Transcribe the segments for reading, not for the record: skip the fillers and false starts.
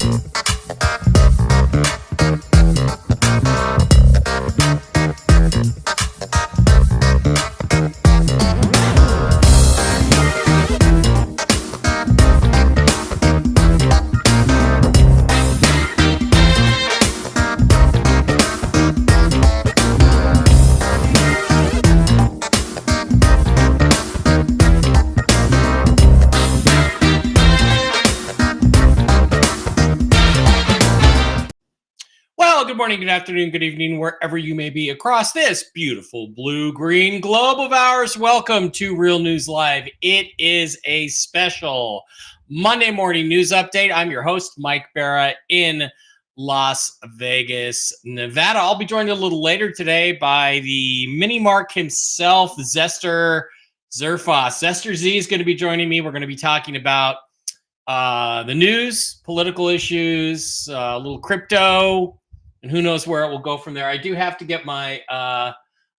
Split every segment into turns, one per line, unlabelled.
Good morning, good afternoon, good evening, wherever you may be across this beautiful blue-green globe of ours. Welcome to Real News Live. It is a special Monday morning news update. I'm your host, Mike Barra, in Las Vegas, Nevada. I'll be joined a little later today by the mini Mark himself, Zester Zerfos. Zester Z is going to be joining me. We're going to be talking about the news, political issues, a little crypto, and who knows where it will go from there. I do have to get my, I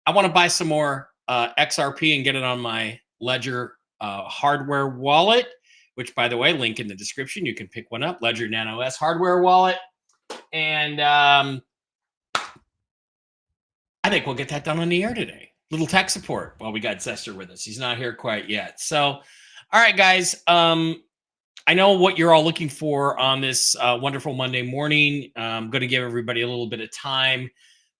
want to buy some more XRP and get it on my Ledger hardware wallet, which, by the way, link in the description. You can pick one up, Ledger Nano S hardware wallet. And I think we'll get that done on the air today. Little tech support while we got Zester with us. He's not here quite yet. So, all right, guys. I know what you're all looking for on this wonderful Monday morning. I'm going to give everybody a little bit of time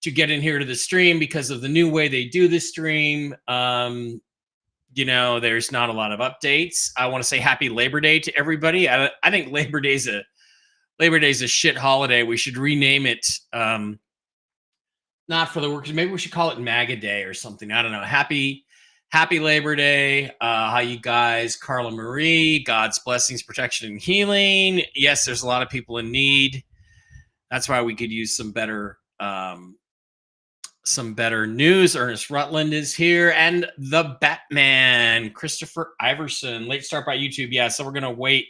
to get in here to the stream because of the new way they do the stream. You know, there's not a lot of updates. I want to say happy Labor Day to everybody. I think Labor Day's a shit holiday. We should rename it. Not for the workers. Maybe we should call it MAGA Day or something. I don't know. Happy Labor Day. How you guys? Carla Marie, God's blessings, protection, and healing. Yes, there's a lot of people in need. That's why we could use some better news. Ernest Rutland is here. And the Batman, Christopher Iverson. Late start by YouTube. Yeah, so we're going to wait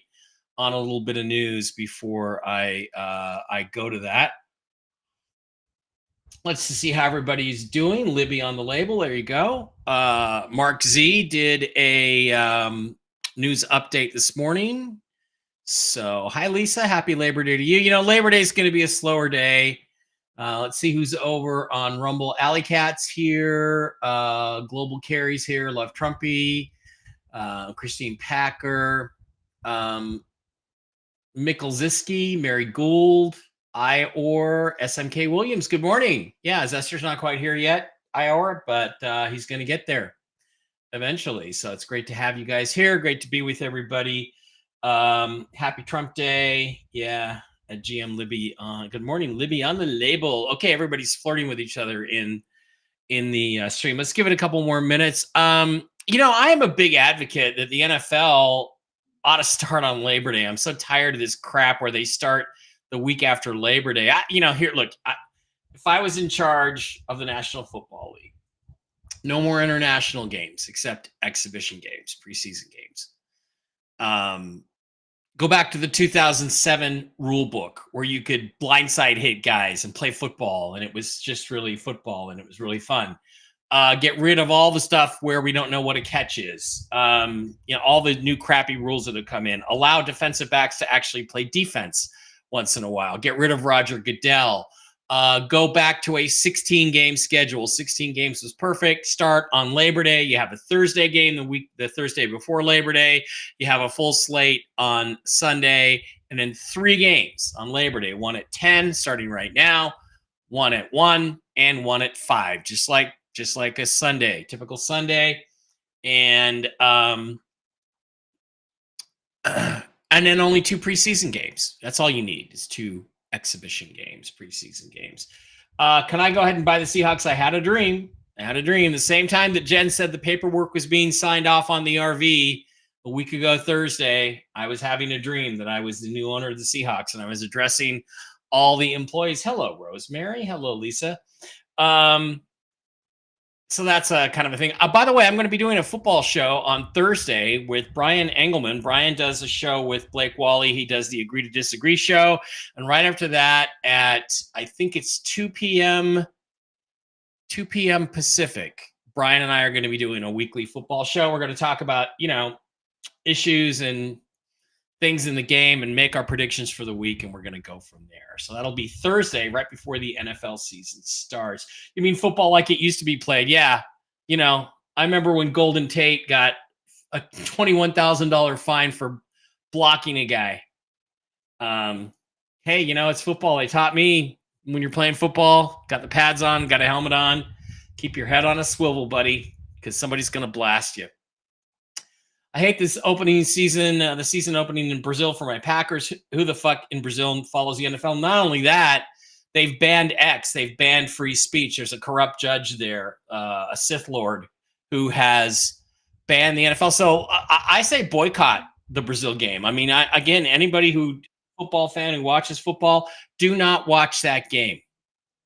on a little bit of news before I go to that. Let's see how everybody's doing. Libby on the label. There you go. Mark Z did a news update this morning. So, hi, Lisa. Happy Labor Day to you. You know, Labor Day is going to be a slower day. Let's see who's over on Rumble. Alley Cat's here. Global Carrie's here. Love Trumpy. Christine Packer. Mikkel Ziski. Mary Gould. Ior, SMK Williams, good morning. Yeah, Zester's not quite here yet, Ior, but he's going to get there eventually. So it's great to have you guys here. Great to be with everybody. Happy Trump Day. Yeah, at GM Libby. Good morning, Libby on the label. Okay, everybody's flirting with each other in the stream. Let's give it a couple more minutes. You know, I am a big advocate that the NFL ought to start on Labor Day. I'm so tired of this crap where they start the week after Labor Day. If I was in charge of the National Football League, no more international games except exhibition games, preseason games. Go back to the 2007 rule book where you could blindside hit guys and play football, and it was just really football, and it was really fun. Get rid of all the stuff where we don't know what a catch is. All the new crappy rules that have come in. Allow defensive backs to actually play defense once in a while. Get rid of Roger Goodell. Go back to a 16-game schedule. 16 games was perfect. Start on Labor Day. You have a Thursday game the Thursday before Labor Day. You have a full slate on Sunday, and then 3 games on Labor Day. 1 at 10, starting right now. 1 at 1 and 1 at 5, just like a Sunday, typical Sunday, and then only 2 preseason games. That's all you need is 2 exhibition games, preseason games. Can I go ahead and buy the Seahawks? I had a dream. The same time that Jen said the paperwork was being signed off on the RV a week ago Thursday, I was having a dream that I was the new owner of the Seahawks, and I was addressing all the employees. Hello, Rosemary. Hello, Lisa. So that's a kind of a thing. By the way, I'm going to be doing a football show on Thursday with Brian Engelman. Brian does a show with Blake Wally. He does the Agree to Disagree show. And right after that, at I think it's 2 p.m. Pacific, Brian and I are going to be doing a weekly football show. We're going to talk about, issues and things in the game and make our predictions for the week, and we're going to go from there. So that'll be Thursday, right before the NFL season starts. You mean football like it used to be played? Yeah. I remember when Golden Tate got a $21,000 fine for blocking a guy. Hey, it's football. They taught me when you're playing football, got the pads on, got a helmet on, keep your head on a swivel, buddy, because somebody's going to blast you. I hate this opening season, the season opening in Brazil for my Packers. Who the fuck in Brazil follows the NFL? Not only that, they've banned X. They've banned free speech. There's a corrupt judge there, a Sith Lord, who has banned the NFL. So I say boycott the Brazil game. I mean, again, anybody who football fan who watches football, do not watch that game.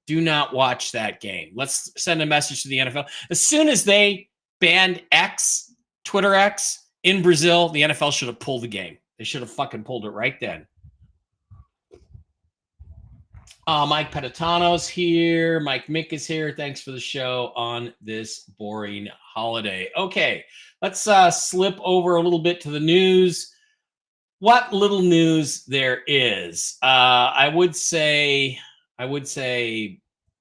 Do not watch that game. Let's send a message to the NFL. As soon as they banned X, Twitter X, in Brazil, the NFL should have pulled the game. They should have fucking pulled it right then. Mike Petitano's here. Mike Mick is here. Thanks for the show on this boring holiday. Okay, let's slip over a little bit to the news. What little news there is. I would say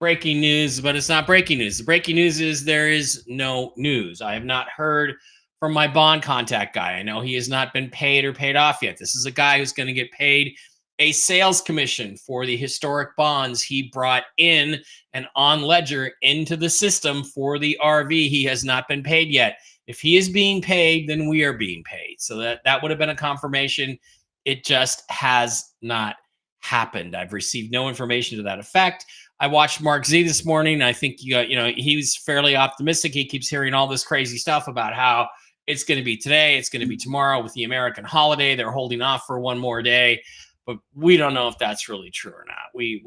breaking news, but it's not breaking news. The breaking news is there is no news. I have not heard from my bond contact guy. I know he has not been paid or paid off yet. This is a guy who's going to get paid a sales commission for the historic bonds he brought in and on ledger into the system for the RV. He has not been paid yet. If he is being paid, then we are being paid. So that would have been a confirmation. It just has not happened. I've received no information to that effect. I watched Mark Z this morning. I think he was fairly optimistic. He keeps hearing all this crazy stuff about how it's going to be today, it's going to be tomorrow with the American holiday. They're holding off for one more day, but we don't know if that's really true or not. We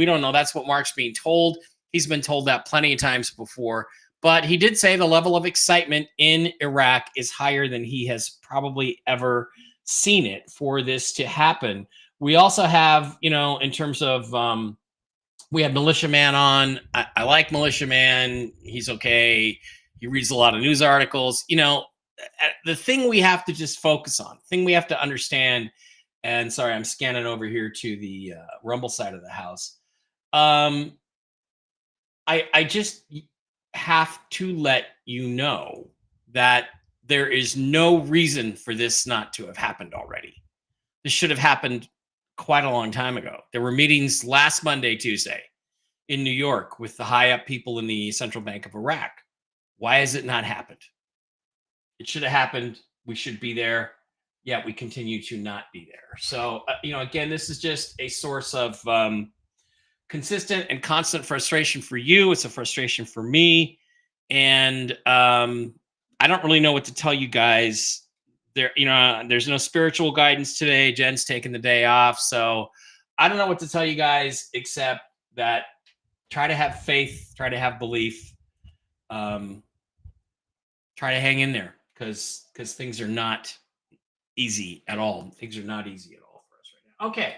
don't know. That's what Mark's being told. He's been told that plenty of times before, but he did say the level of excitement in Iraq is higher than he has probably ever seen it for this to happen. We also have, in terms of, we have Militia Man on. I like Militia Man. He's okay. He reads a lot of news articles. The thing we have to just focus on, the thing we have to understand, and sorry, I'm scanning over here to the Rumble side of the house. I just have to let you know that there is no reason for this not to have happened already. This should have happened quite a long time ago. There were meetings last Monday, Tuesday in New York with the high up people in the Central Bank of Iraq. Why has it not happened? It should have happened. We should be there. Yet we continue to not be there. So, again, this is just a source of consistent and constant frustration for you. It's a frustration for me. And I don't really know what to tell you guys. There's no spiritual guidance today. Jen's taking the day off. So I don't know what to tell you guys except that try to have faith, try to have belief. Try to hang in there because things are not easy at all. Things are not easy at all for us right now. Okay.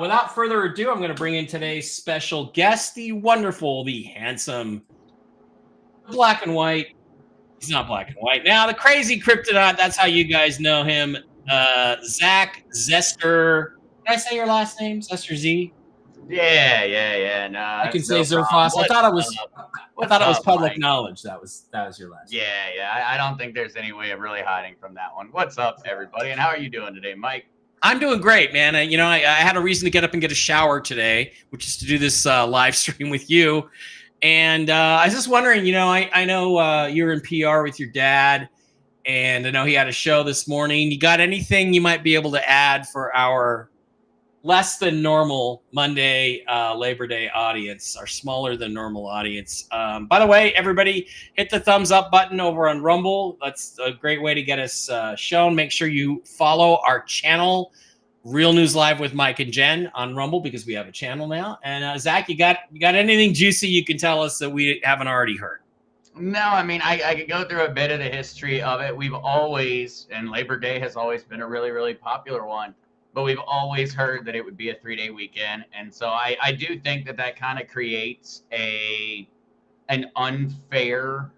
Without further ado, I'm going to bring in today's special guest, the wonderful, the handsome, black and white. He's not black and white. Now, the crazy Cryptonaut, that's how you guys know him. Zach Zester. Did I say your last name? Zester Z?
Yeah. No,
I can say Zerfos. I thought it was public knowledge. That was your last name.
Yeah. I don't think there's any way of really hiding from that one. What's up, everybody? And how are you doing today, Mike?
I'm doing great, man. I had a reason to get up and get a shower today, which is to do this live stream with you. And I was just wondering, I know you're in PR with your dad, and I know he had a show this morning. You got anything you might be able to add for our less than normal Monday Labor Day audience, our smaller than normal audience? By the way, everybody, hit the thumbs up button over on Rumble. That's a great way to get us shown. Make sure you follow our channel, Real News Live with Mike and Jen, on Rumble, because we have a channel now. And Zach, you got anything juicy you can tell us that we haven't already heard?
No, I mean, I could go through a bit of the history of it. We've always, and Labor Day has always been a really, really popular one, but we've always heard that it would be a 3-day weekend. And so I do think that kind of creates an unfair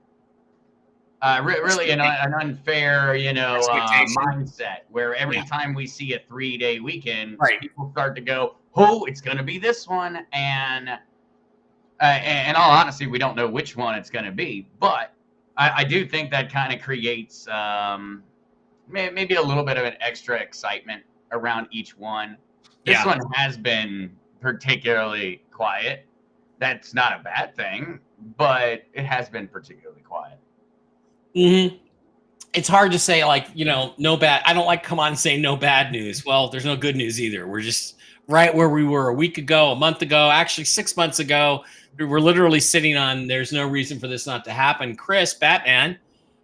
Really an unfair,
Expectation.
mindset where every
Yeah.
time we see a 3-day weekend,
Right.
people start to go, "Oh, it's going to be this one," and in all honesty, we don't know which one it's going to be. But I do think that kind of creates maybe a little bit of an extra excitement around each one. This
Yeah.
one has been particularly quiet. That's not a bad thing, but it has been particularly quiet.
Mm-hmm. It's hard to say, like, no bad. I don't like come on saying no bad news. Well, there's no good news either. We're just right where we were a week ago, a month ago, actually 6 months ago. We were literally sitting on, there's no reason for this not to happen. Chris, Batman,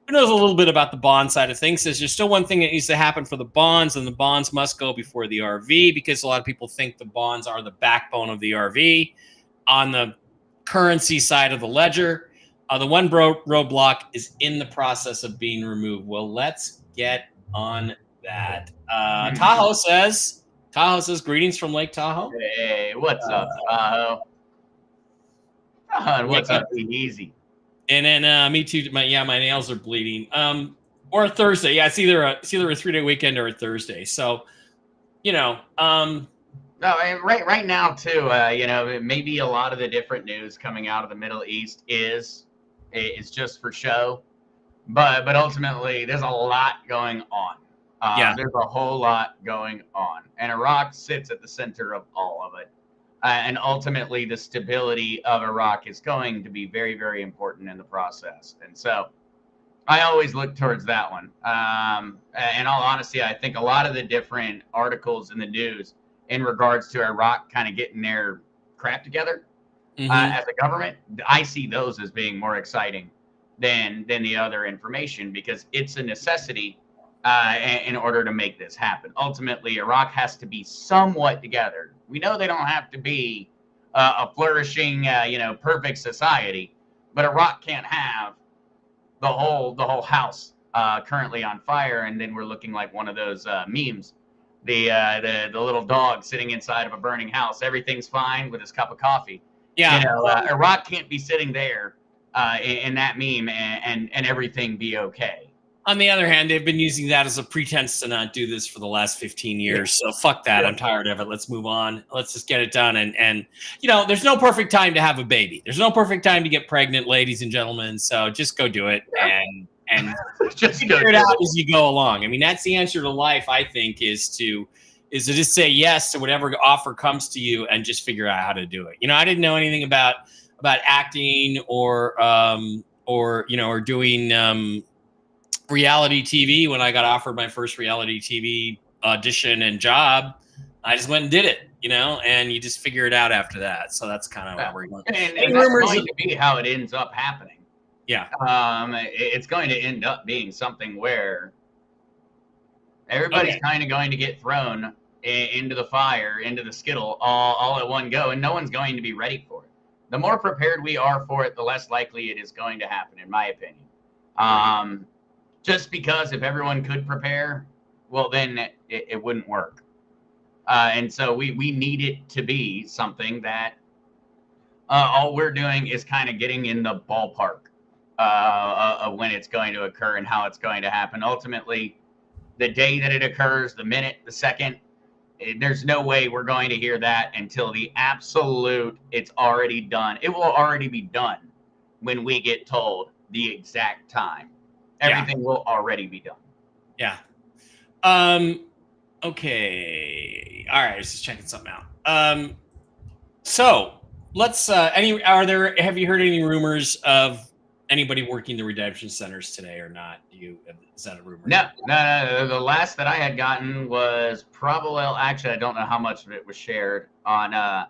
who knows a little bit about the bond side of things, says there's still one thing that needs to happen for the bonds, and the bonds must go before the RV, because a lot of people think the bonds are the backbone of the RV. On the currency side of the ledger, the one roadblock is in the process of being removed. Well, let's get on that. Tahoe says, greetings from Lake Tahoe.
Hey, what's up, Tahoe? What's up, easy?
And then me too. My nails are bleeding. Or a Thursday. Yeah, it's either a 3-day weekend or a Thursday. So,
No, and right now too. Maybe a lot of the different news coming out of the Middle East is just for show, but ultimately there's a lot going on. There's a whole lot going on, and Iraq sits at the center of all of it. And ultimately, the stability of Iraq is going to be very, very important in the process. And so I always look towards that one. In all honesty, I think a lot of the different articles in the news in regards to Iraq kind of getting their crap together as a government, I see those as being more exciting than the other information, because it's a necessity in order to make this happen. Ultimately, Iraq has to be somewhat together. We know they don't have to be a flourishing, perfect society, but Iraq can't have the whole house currently on fire, and then we're looking like one of those memes, the little dog sitting inside of a burning house. Everything's fine with his cup of coffee.
Yeah.
Iraq can't be sitting there in that meme and everything be okay.
On the other hand, they've been using that as a pretense to not do this for the last 15 years. So fuck that. I'm tired of it. Let's move on. Let's just get it done. And there's no perfect time to have a baby. There's no perfect time to get pregnant, ladies and gentlemen. So just go do it and just figure it out as you go along. I mean, that's the answer to life, I think, is to just say yes to whatever offer comes to you and just figure out how to do it. I didn't know anything about acting or doing reality TV. When I got offered my first reality TV audition and job, I just went and did it, and you just figure it out after that. So that's kind of what we're going.
And that's going to be how it ends up happening.
Yeah.
It's going to end up being something where everybody's kind of going to get thrown into the fire, into the skittle all at one go, and no one's going to be ready for it. The more prepared we are for it, the less likely it is going to happen, in my opinion. Just because if everyone could prepare, well, then it wouldn't work. And so we need it to be something that all we're doing is kind of getting in the ballpark of when it's going to occur and how it's going to happen. Ultimately, the day that it occurs, the minute, the second, there's no way we're going to hear that until the absolute it's already done. It will already be done when we get told the exact time. Everything will already be done.
Yeah. Okay. All right. I was just checking something out. So let's. Have you heard any rumors of anybody working the redemption centers today or not? Is that a rumor?
No. The last that I had gotten was probably. Actually, I don't know how much of it was shared on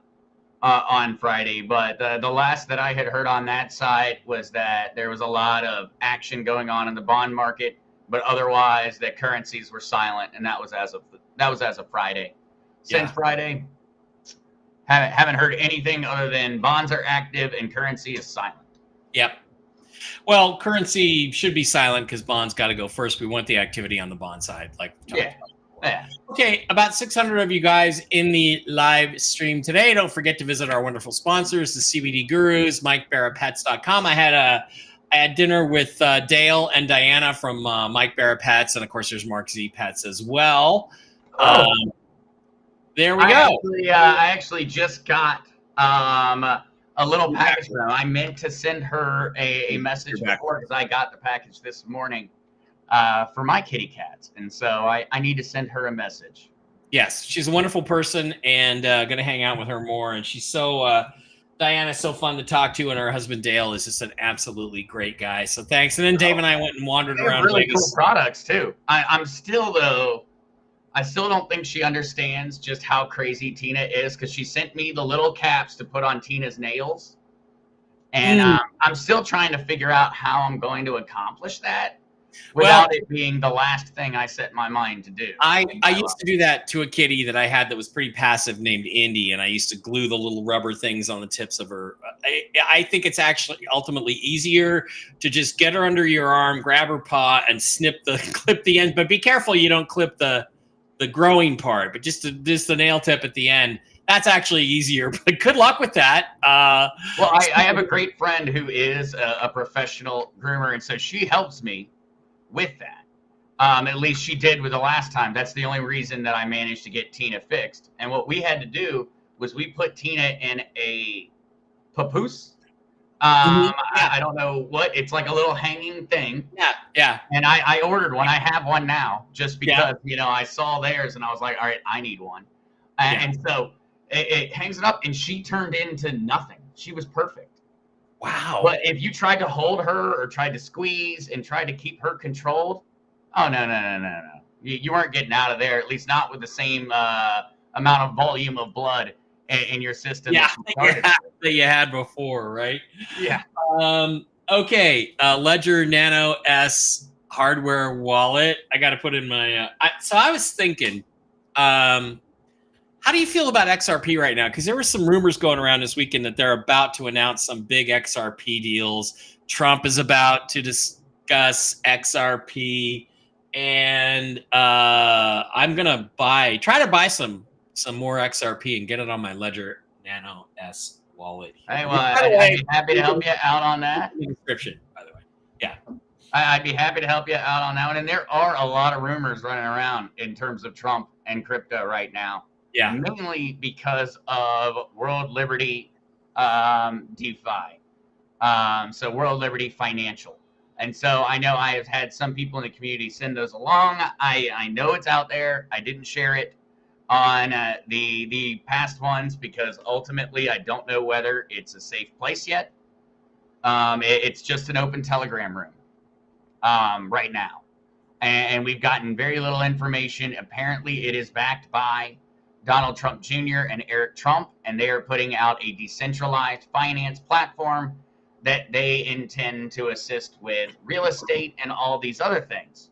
Friday, but the last that I had heard on that side was that there was a lot of action going on in the bond market, but otherwise that currencies were silent, and that was as of Friday. Since Friday, haven't heard anything other than bonds are active and currency is silent.
Yep. Well, currency should be silent because bonds got to go first. We want the activity on the bond side, like we talked about.
Yeah.
Okay, about 600 of you guys in the live stream today. Don't forget to visit our wonderful sponsors, the CBD Gurus, MikeBarrettPets.com. I had I had dinner with Dale and Diana from Mike Barra Pets, and of course, there's Mark Z Pets as well.
Oh,
There we go.
I actually just got a little package from them. I meant to send her a message before because I got the package this morning for my kitty cats, and so I need to send her a message.
Yes, she's a wonderful person, and going to hang out with her more. And she's so Diana's so fun to talk to, and her husband Dale is just an absolutely great guy. So thanks. And then Dave and I went and wandered around.
Really cool products too. I'm still though. I still don't think she understands just how crazy Tina is because she sent me the little caps to put on Tina's nails. And I'm still trying to figure out how I'm going to accomplish that without it being the last thing I set my mind to do.
I used to do that to a kitty that I had that was pretty passive named Indy, and I used to glue the little rubber things on the tips of her. I think it's actually ultimately easier to just get her under your arm, grab her paw, and clip the end. But be careful you don't clip the growing part, but just the nail tip at the end. That's actually easier, but good luck with that.
Well, I have a great friend who is a professional groomer, and so she helps me with that. At least she did with the last time. That's the only reason that I managed to get Tina fixed. And what we had to do was we put Tina in a papoose. I don't know what. It's like a little hanging thing.
Yeah.
And I ordered one. I have one now just because, I saw theirs and I was like, all right, I need one. And so it hangs it up, and she turned into nothing. She was perfect.
Wow.
But if you tried to hold her or tried to squeeze and tried to keep her controlled, oh, no. You weren't getting out of there, at least not with the same amount of volume of blood in your system.
That you had before, right?
Yeah.
Okay. Ledger Nano S hardware wallet. I got to put in my. So I was thinking, how do you feel about XRP right now? Because there were some rumors going around this weekend that they're about to announce some big XRP deals. Trump is about to discuss XRP, and I'm gonna try to buy some more XRP and get it on my Ledger Nano S wallet.
Hey, well, I'd be happy to help you out on that.
In the description, by the way. Yeah.
I'd be happy to help you out on that one. And there are a lot of rumors running around in terms of Trump and crypto right now.
Yeah.
Mainly because of World Liberty DeFi. So World Liberty Financial. And so I know I have had some people in the community send those along. I know it's out there. I didn't share it on the past ones because ultimately I don't know whether it's a safe place yet. It's just an open Telegram room right now. And we've gotten very little information. Apparently it is backed by Donald Trump Jr. and Eric Trump, and they are putting out a decentralized finance platform that they intend to assist with real estate and all these other things.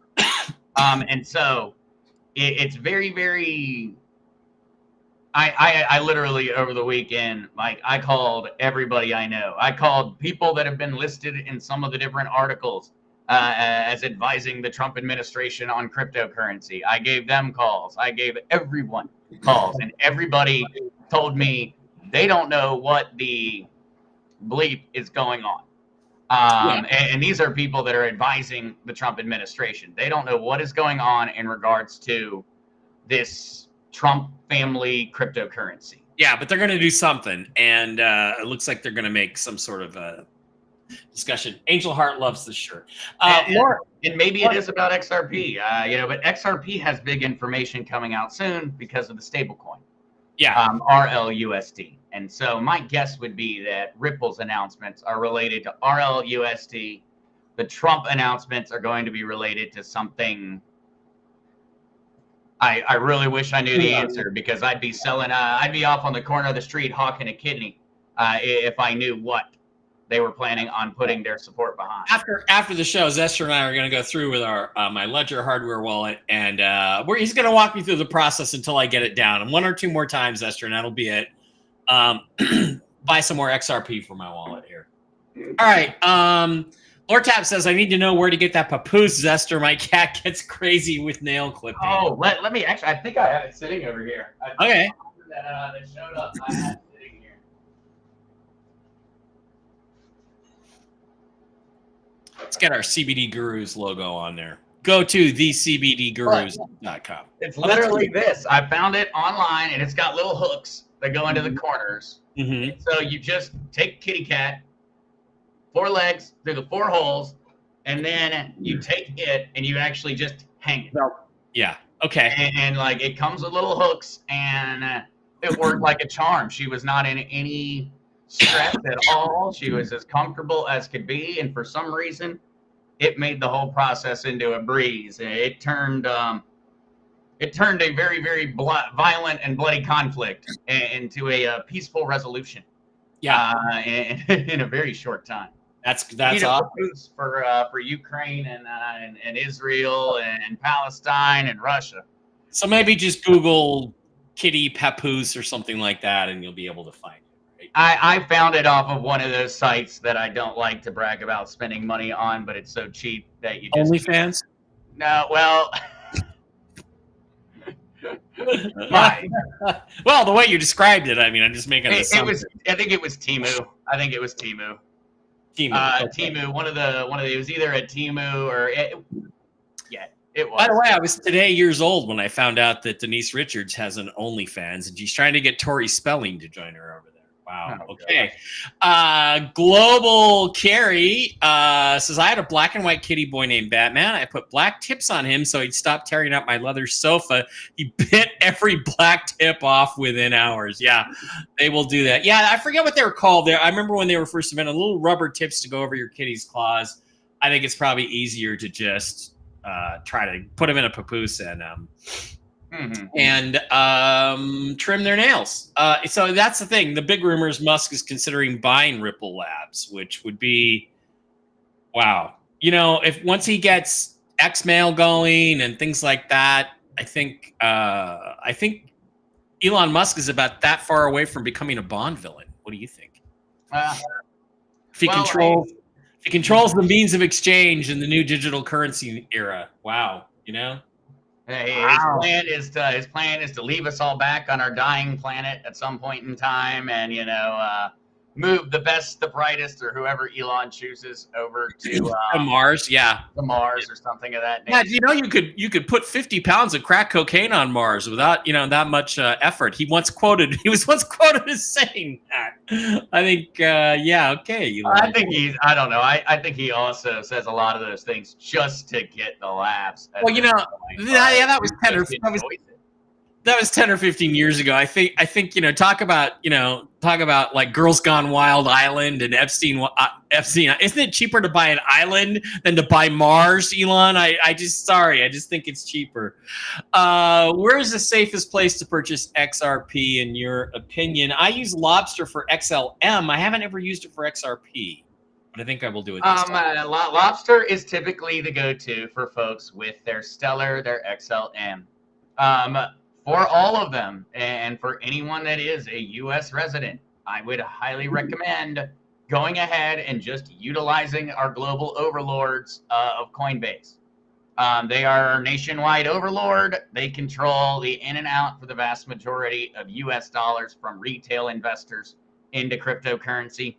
And so it's very, very... I literally over the weekend, like I called everybody I know. I called people that have been listed in some of the different articles as advising the Trump administration on cryptocurrency. I gave them calls. I gave everyone calls, and everybody told me they don't know what the bleep is going on. And these are people that are advising the Trump administration. They don't know what is going on in regards to this Trump family cryptocurrency.
Yeah, but they're going to do something, and it looks like they're going to make some sort of discussion. Angel Heart loves this shirt.
And maybe it is about XRP, but XRP has big information coming out soon because of the stablecoin.
Yeah.
RLUSD. And so my guess would be that Ripple's announcements are related to RLUSD. The Trump announcements are going to be related to something. I really wish I knew the answer because I'd be selling, I'd be off on the corner of the street hawking a kidney if I knew what they were planning on putting their support behind.
After the show, Zester and I are going to go through with our my Ledger hardware wallet, and he's going to walk me through the process until I get it down. And one or two more times, Zester, and that'll be it. Buy some more XRP for my wallet here. All right. Lord Tap says, I need to know where to get that papoose, Zester. My cat gets crazy with nail clipping.
Oh, let me actually, I think I have it sitting over here.
Okay.
That showed up. I had it sitting here.
Let's get our CBD Gurus logo on there. Go to thecbdgurus.com.
It's
Oh, that's
literally
good.
this. I found it online, and it's got little hooks that go into the corners.
Mm-hmm.
So you just take kitty cat, 4 legs through the 4 holes, and then you take it and you actually just hang it.
Yeah. Okay.
And like it comes with little hooks, and it worked like a charm. She was not in any stress at all. She was as comfortable as could be, and for some reason, it made the whole process into a breeze. It turned a very, very violent and bloody conflict into a peaceful resolution.
Yeah.
In a very short time.
That's
awesome. For Ukraine and Israel and Palestine and Russia.
So maybe just Google kitty papoose or something like that, and you'll be able to find it. Right?
I found it off of one of those sites that I don't like to brag about spending money on, but it's so cheap that you just
OnlyFans?
No, well. Right.
Well, the way you described it, I mean, I'm just making an assumption.
I think it was Temu. Temu.
Okay.
Temu. One of the. It was either at Temu or. It was.
By the way, I was today years old when I found out that Denise Richards has an OnlyFans, and she's trying to get Tori Spelling to join her over there. Wow.
Oh,
okay. Global Carrie says, I had a black and white kitty boy named Batman. I put black tips on him so he'd stop tearing up my leather sofa. He bit every black tip off within hours. Yeah, they will do that. Yeah, I forget what they were called there. I remember when they were first invented, little rubber tips to go over your kitty's claws. I think it's probably easier to just try to put them in a papoose and trim their nails. So that's the thing. The big rumor is Musk is considering buying Ripple Labs, which would be, wow. You know, if once he gets X-Mail going and things like that, I think Elon Musk is about that far away from becoming a Bond villain. What do you think? If he controls the means of exchange in the new digital currency era, wow, you know.
His plan is to leave us all back on our dying planet at some point in time, and move the best, the brightest, or whoever Elon chooses over to
Mars. Yeah,
to Mars or something of that nature.
Yeah, you could put 50 pounds of crack cocaine on Mars without that much effort. He was once quoted as saying that. I think okay.
I don't know. I think he also says a lot of those things just to get the laughs.
Well, that was 10 or 15 years ago. I think talk about like Girls Gone Wild Island and Epstein. Isn't it cheaper to buy an island than to buy Mars, Elon? I just think it's cheaper. Where's the safest place to purchase XRP in your opinion? I use Lobster for XLM. I haven't ever used it for XRP, but I think I will do it this time.
Lobster is typically the go-to for folks with their Stellar, their XLM. For all of them, and for anyone that is a U.S. resident, I would highly recommend going ahead and just utilizing our global overlords of Coinbase. They are our nationwide overlord. They control the in and out for the vast majority of U.S. dollars from retail investors into cryptocurrency.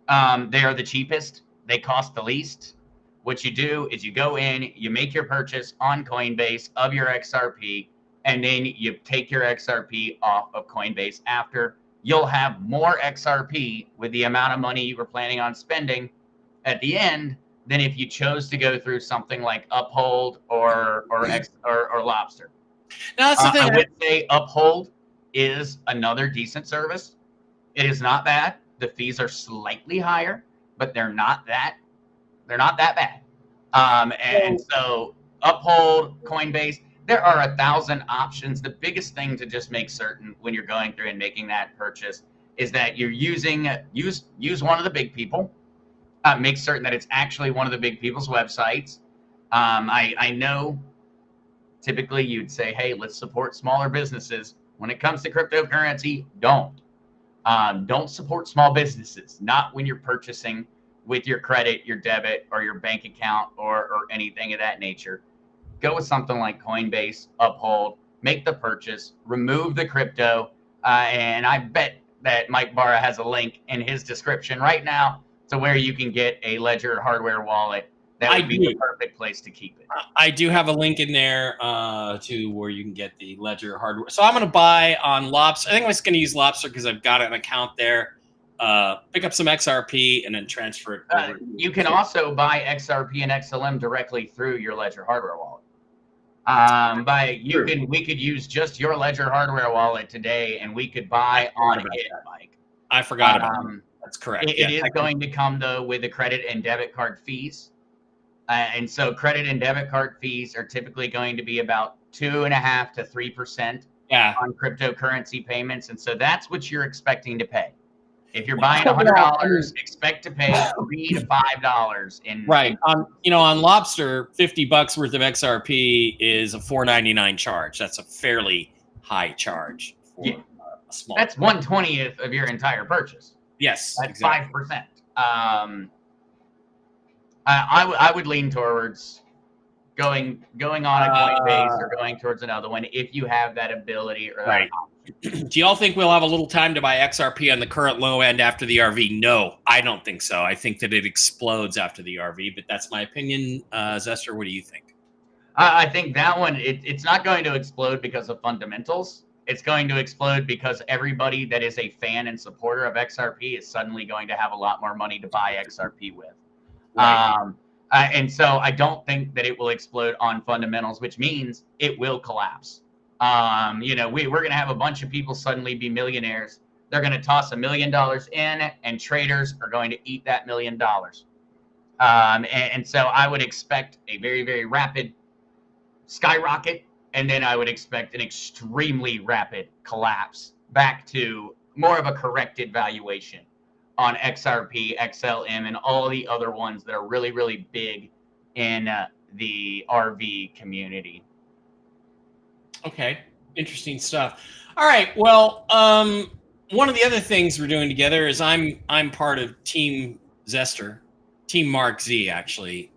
They are the cheapest. They cost the least. What you do is you go in, you make your purchase on Coinbase of your XRP, and then you take your XRP off of Coinbase after. You'll have more XRP with the amount of money you were planning on spending at the end than if you chose to go through something like Uphold or Lobster.
Now, that's the thing.
I would say Uphold is another decent service. It is not bad. The fees are slightly higher, but they're not that bad. And so Uphold, Coinbase, there are 1,000 options. The biggest thing to just make certain when you're going through and making that purchase is that you're use one of the big people. Make certain that it's actually one of the big people's websites. I know typically you'd say, hey, let's support smaller businesses. When it comes to cryptocurrency, don't support small businesses. Not when you're purchasing with your credit, your debit, or your bank account, or anything of that nature. Go with something like Coinbase, Uphold, make the purchase, remove the crypto, and I bet that Mike Barra has a link in his description right now to where you can get a Ledger hardware wallet, that
I
would be
do.
the perfect place to keep it.
I do have a link in there to where you can get the Ledger hardware. So I'm going to buy on Lobster. I think I'm just going to use Lobster because I've got an account there. Pick up some XRP and then transfer it over.
You can also buy XRP and XLM directly through your Ledger hardware wallet. We could use just your Ledger hardware wallet today, and we could buy on it, Mike.
I forgot about that. That's correct.
It is going to come though with the credit and debit card fees, and so credit and debit card fees are typically going to be about 2.5% to 3% on cryptocurrency payments, and so that's what you're expecting to pay. If you're buying $100, expect to pay $3 to $5 in
on Lobster, $50 worth of XRP is a $4.99 charge. That's a fairly high charge for a small.
That's 1/20th of your entire purchase.
Yes,
that's exactly. 5%. I would lean towards going on a Coinbase or going towards another one if you have that ability or that option.
Do y'all think we'll have a little time to buy XRP on the current low end after the RV? No, I don't think so. I think that it explodes after the RV, but that's my opinion. Zester, what do you think?
I think that one, it's not going to explode because of fundamentals. It's going to explode because everybody that is a fan and supporter of XRP is suddenly going to have a lot more money to buy XRP with. And so I don't think that it will explode on fundamentals, which means it will collapse. We're going to have a bunch of people suddenly be millionaires. They're going to toss $1 million in, and traders are going to eat that $1 million. And so I would expect a very, very rapid skyrocket, and then I would expect an extremely rapid collapse back to more of a corrected valuation on XRP, XLM, and all the other ones that are really, really big in the RV community.
Okay, interesting stuff. All right, well, one of the other things we're doing together is I'm part of Team Zester, Team Mark Z, actually.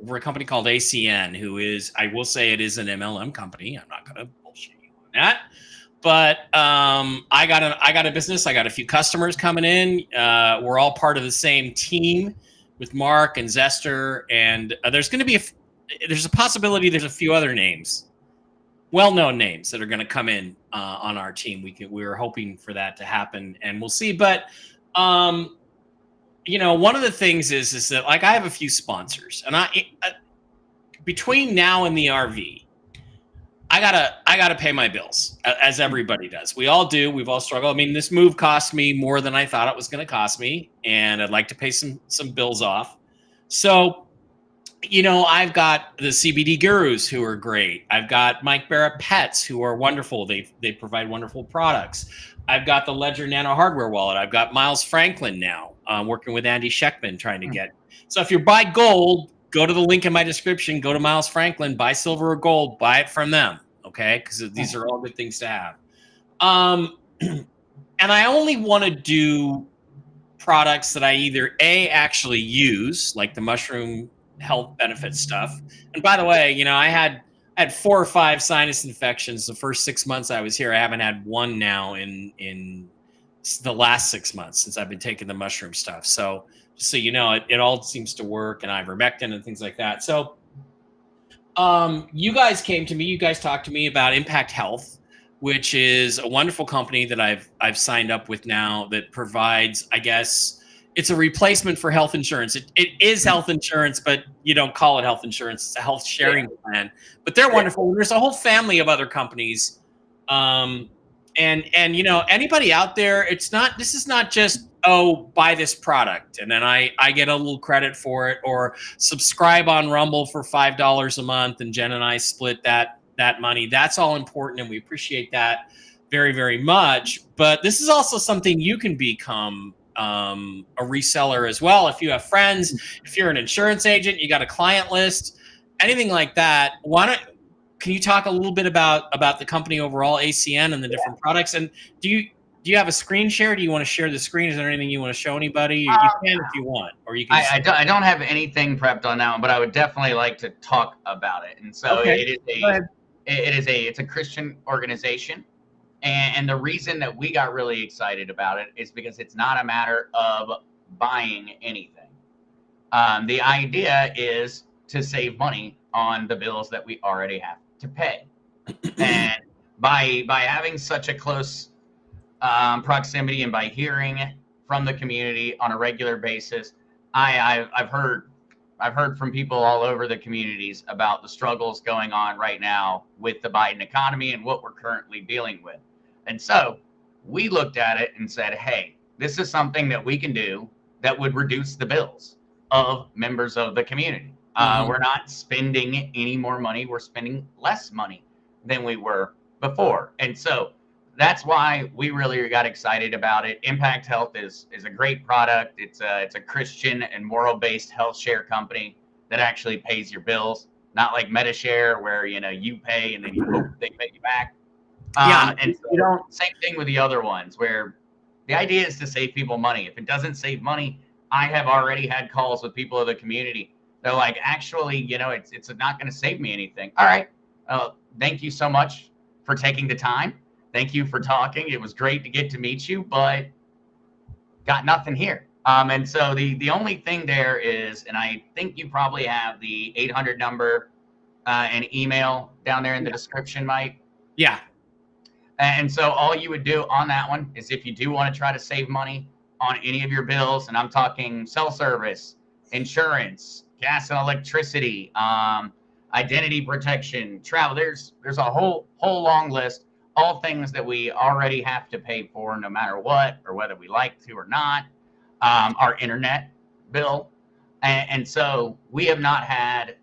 We're a company called ACN, who is, I will say, it is an MLM company. I'm not going to bullshit you on that. But I got a business. I got a few customers coming in. We're all part of the same team with Mark and Zester, and there's going to be there's a possibility there's a few other names, well-known names that are going to come in on our team. We're hoping for that to happen, and we'll see. But one of the things is that, like, I have a few sponsors, and between now and the RV, I gotta pay my bills, as everybody does. We all do. We've all struggled. I mean, this move cost me more than I thought it was going to cost me, and I'd like to pay some bills off. So, I've got the CBD gurus who are great. I've got Mike Barrett Pets who are wonderful. They provide wonderful products. I've got the Ledger Nano hardware wallet. I've got Miles Franklin now, working with Andy Scheckman, trying to get. So if you buy gold, go to the link in my description, go to Miles Franklin, buy silver or gold, buy it from them, okay? Because these are all good things to have. And I only want to do products that I either actually use, like the mushroom health benefit stuff. And by the way, I had 4 or 5 sinus infections the first 6 months I was here. I haven't had one now in the last 6 months since I've been taking the mushroom stuff. So just so you know, it all seems to work, and ivermectin and things like that. So you guys came to me, you guys talked to me about Impact Health, which is a wonderful company that I've signed up with now that provides, I guess, it's a replacement for health insurance. It is health insurance, but you don't call it health insurance. It's a health sharing plan. But they're wonderful. There's a whole family of other companies. And anybody out there, this is not just, buy this product and then I get a little credit for it, or subscribe on Rumble for $5 a month and Jen and I split that money. That's all important, and we appreciate that very, very much. But this is also something you can become a reseller as well. If you have friends, if you're an insurance agent, you got a client list, anything like that, can you talk a little bit about the company overall, ACN, and the different products? And do you have a screen share? Do you want to share the screen? Is there anything you want to show anybody? You can if you want, or you can.
I don't have anything prepped on that one, but I would definitely like to talk about it. And so it's a Christian organization. And the reason that we got really excited about it is because it's not a matter of buying anything. The idea is to save money on the bills that we already have to pay. And by having such a close proximity and by hearing from the community on a regular basis, I've heard from people all over the communities about the struggles going on right now with the Biden economy and what we're currently dealing with. And so we looked at it and said, hey, this is something that we can do that would reduce the bills of members of the community. We're not spending any more money. We're spending less money than we were before. And so that's why we really got excited about it. Impact Health is a great product. It's a Christian and moral based health share company that actually pays your bills, not like MetaShare where you pay and then you hope they pay you back. And so, same thing with the other ones where the idea is to save people money. If it doesn't save money, I have already had calls with people of the community. They're like, actually, it's not going to save me anything. All right. Thank you so much for taking the time. Thank you for talking. It was great to get to meet you, but got nothing here. And so the only thing there is, and I think you probably have the 800 number and email down there in the description, Mike.
Yeah.
And so all you would do on that one is if you do want to try to save money on any of your bills, and I'm talking cell service, insurance, gas and electricity, identity protection, travel. There's a whole long list, all things that we already have to pay for no matter what, or whether we like to or not. Our internet bill. And so we have not had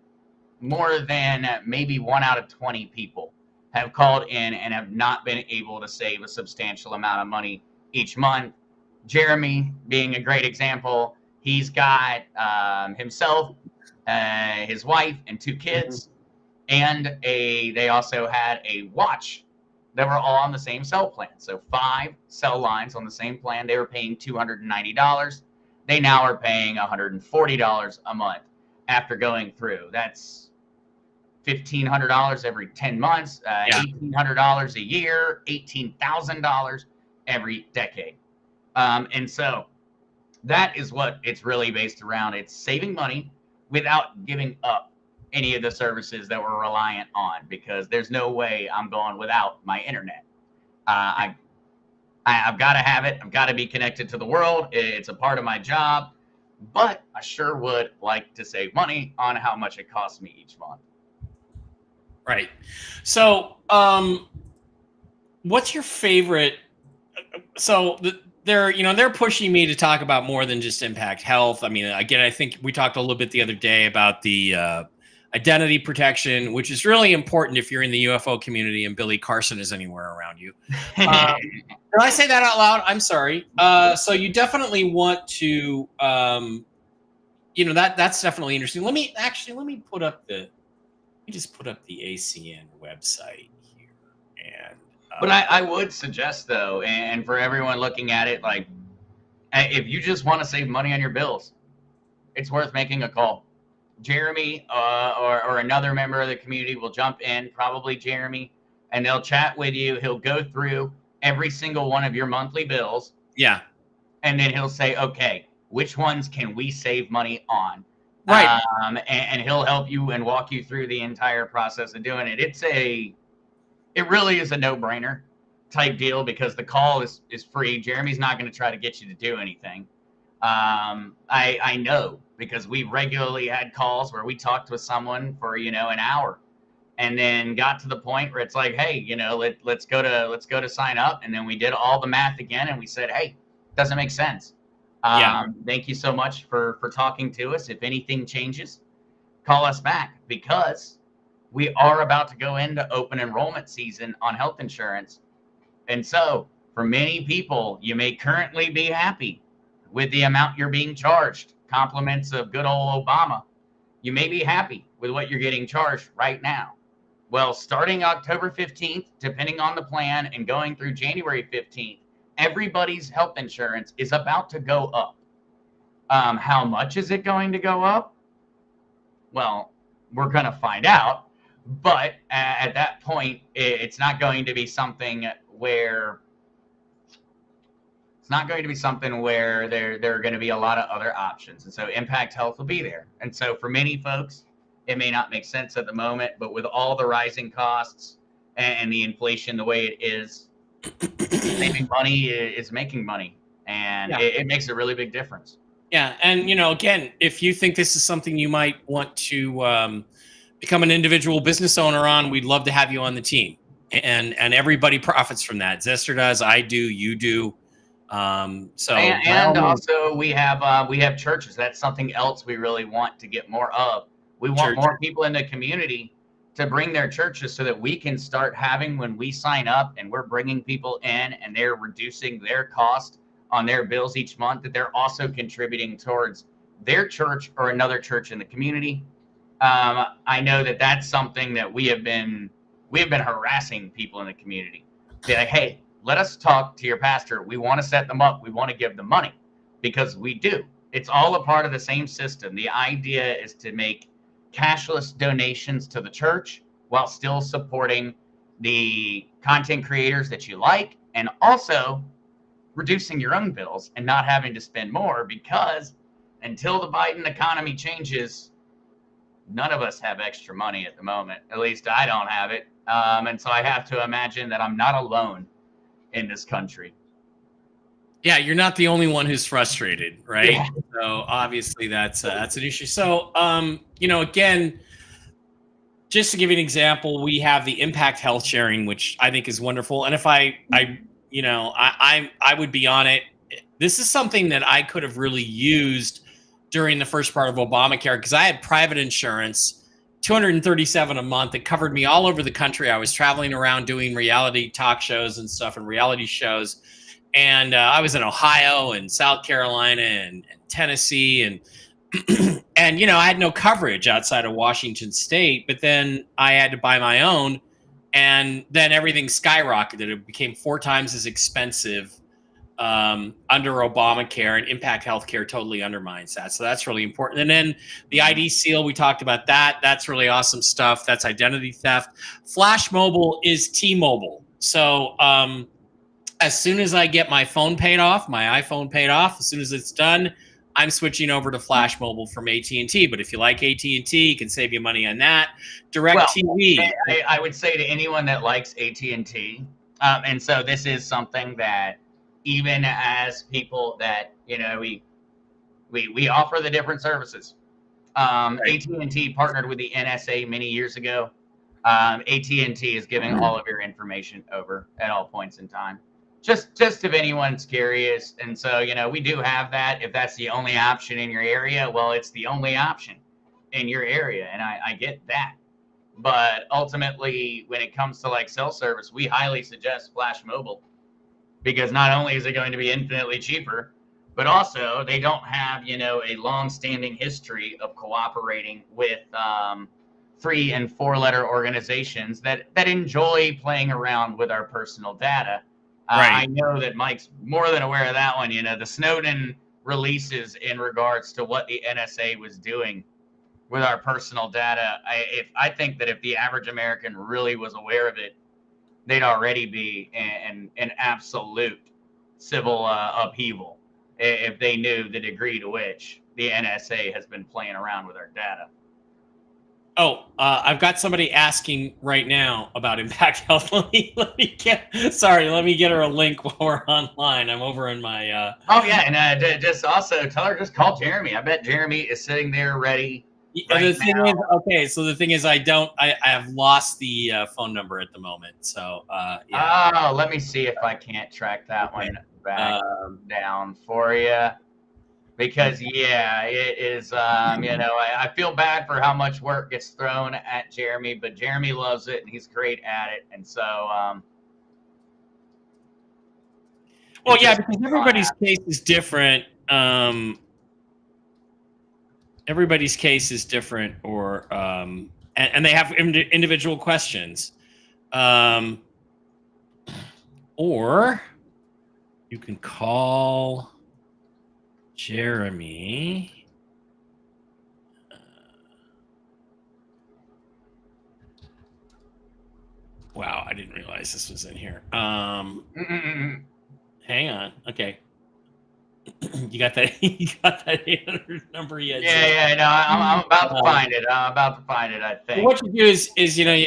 more than maybe 1 out of 20 people have called in and have not been able to save a substantial amount of money each month. Jeremy being a great example. He's got himself, his wife, and 2 kids, and they also had a watch. They were all on the same cell plan. So 5 cell lines on the same plan. They were paying $290. They now are paying $140 a month after going through. That's $1,500 every 10 months, $1,800 a year, $18,000 every decade. And so that is what it's really based around. It's saving money without giving up any of the services that we're reliant on, because there's no way I'm going without my internet. I've got to have it. I've got to be connected to the world. It's a part of my job, but I sure would like to save money on how much it costs me each month.
Right. So, what's your favorite? So they're pushing me to talk about more than just Impact Health. I mean, again, I think we talked a little bit the other day about the identity protection, which is really important if you're in the UFO community and Billy Carson is anywhere around you. Did I say that out loud? I'm sorry. So you definitely want to, that's definitely interesting. Let me put up just put up the ACN website here. And
but I would suggest, though, and for everyone looking at it, like, if you just want to save money on your bills, it's worth making a call. Jeremy or another member of the community will jump in, probably Jeremy, and they'll chat with you. He'll go through every single one of your monthly bills.
Yeah.
And then he'll say, okay, which ones can we save money on?
Right.
And he'll help you and walk you through the entire process of doing it. It really is a no-brainer type deal because the call is free. Jeremy's not going to try to get you to do anything. I know because we've regularly had calls where we talked with someone for, an hour and then got to the point where it's like, hey, let's go to sign up. And then we did all the math again. And we said, hey, doesn't make sense. Thank you so much for talking to us. If anything changes, call us back because we are about to go into open enrollment season on health insurance. And so for many people, you may currently be happy with the amount you're being charged. Compliments of good old Obama. You may be happy with what you're getting charged right now. Well, starting October 15th, depending on the plan, and going through January 15th, everybody's health insurance is about to go up. How much is it going to go up? Well, we're going to find out. But at that point, it's not going to be something where It's not going to be something where there are going to be a lot of other options. And so Impact Health will be there. And so for many folks, it may not make sense at the moment, but with all the rising costs and the inflation the way it is, saving money is making money. And
Yeah.
it makes a really big difference.
Yeah. And, again, if you think this is something you might want to become an individual business owner on, we'd love to have you on the team. And everybody profits from that. Zester does, I do, you do. So by all
And
means,
also we have churches. That's something else we really want to get more of. We want
church.
more people in the community to bring their churches so that we can start having, when we sign up and we're bringing people in and they're reducing their cost on their bills each month, that they're also contributing towards their church or another church in the community. I know that that's something that we have been harassing people in the community. Be like, hey, let us talk to your pastor. We want to set them up. We want to give them money, because we do. It's all a part of the same system. The idea is to make cashless donations to the church while still supporting the content creators that you like, and also reducing your own bills and not having to spend more, because until the Biden economy changes, none of us have extra money at the moment. At least I don't have it. And so I have to imagine that I'm not alone in this country.
Yeah, you're not the only one who's frustrated, right?
Yeah.
So obviously that's an issue. So again, just to give you an example, we have the impact health sharing, which I think is wonderful. And if I would be on it. This is something that I could have really used during the first part of Obamacare, because I had private insurance, $237 a month. It covered me all over the country. I was traveling around doing reality talk shows and stuff and reality shows. And I was in Ohio and South Carolina and Tennessee and and I had no coverage outside of Washington State, but then I had to buy my own, and then everything skyrocketed. It became 4 times as expensive under Obamacare, and Impact Healthcare totally undermines that. So that's really important. And then the ID seal, we talked about that. That's really awesome stuff. That's identity theft. Flash Mobile is T-Mobile. So as soon as I get my phone paid off, my iPhone paid off, as soon as it's done, I'm switching over to Flash Mobile from AT&T. But if you like AT&T, you can save you money on that.
Well,
DirecTV.
I would say to anyone that likes AT&T, and so this is something that even as people that, we offer the different services. AT&T partnered with the NSA many years ago. AT&T is giving all of your information over at all points in time. Just if anyone's curious. And so, we do have that. If that's the only option in your area, well, it's the only option in your area. And I get that. But ultimately, when it comes to like cell service, we highly suggest Flash Mobile, because not only is it going to be infinitely cheaper, but also they don't have, a long-standing history of cooperating with 3- and 4-letter organizations that enjoy playing around with our personal data.
Right.
I know that Mike's more than aware of that one. The Snowden releases in regards to what the NSA was doing with our personal data. I think that if the average American really was aware of it, they'd already be an absolute civil upheaval if they knew the degree to which the NSA has been playing around with our data.
Oh, I've got somebody asking right now about Impact Health. let me get her a link while we're online. I'm over in my.
Oh yeah, and just also tell her, just call Jeremy. I bet Jeremy is sitting there ready.
The thing is, I have lost the phone number at the moment. So yeah.
Oh, let me see if I can't track that one back down for you. Because yeah, it is. I feel bad for how much work gets thrown at Jeremy, but Jeremy loves it and he's great at it. And so,
well, yeah, because everybody's case is different. Everybody's case is different, or and they have individual questions. Or you can call Jeremy. Wow, I didn't realize this was in here. Hang on. Okay. You got that? You got that 800 number yet?
Yeah. No, I'm about to find it. I'm about to find it. I think.
What you do is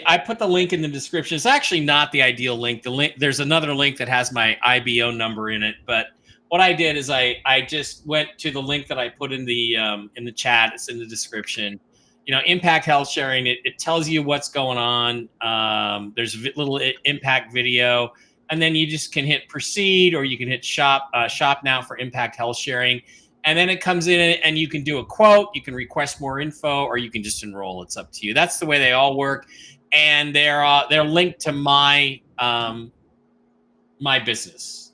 I put the link in the description. It's actually not the ideal link. There's another link that has my IBO number in it. But what I did is I just went to the link that I put in the chat. It's in the description. Impact Health Sharing. It tells you what's going on. There's a little impact video, and then you just can hit proceed, or you can hit shop now for Impact Health Sharing. And then it comes in and you can do a quote, you can request more info, or you can just enroll. It's up to you. That's the way they all work. And they're linked to my my business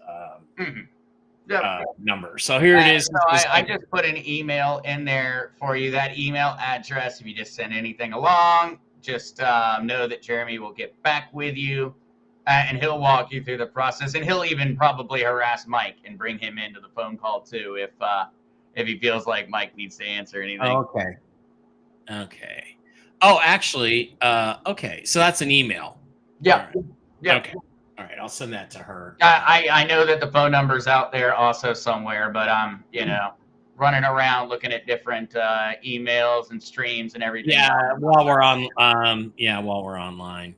number. So here it is.
So I just put an email in there for you. That email address, if you just send anything along, just know that Jeremy will get back with you. And he'll walk you through the process. And he'll even probably harass Mike and bring him into the phone call too if he feels like Mike needs to answer anything.
Oh, okay. Oh, actually, okay. So that's an email.
Yeah.
Right.
Yeah.
Okay. All right. I'll send that to her.
I know that the phone number's out there also somewhere, but I'm, running around looking at different emails and streams and everything.
Yeah. While we're online.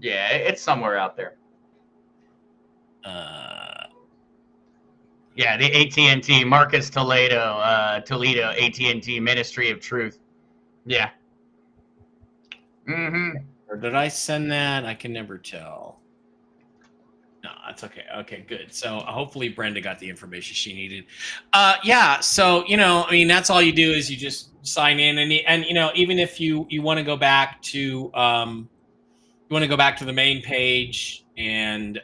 Yeah, it's somewhere out there. Yeah, the AT&T, Marcus Toledo, AT&T Ministry of Truth. Yeah.
Or did I send that? I can never tell. No, that's okay. Okay, good. So hopefully Brenda got the information she needed. Yeah. So that's all you do is you just sign in, and even if you want to go back to the main page, and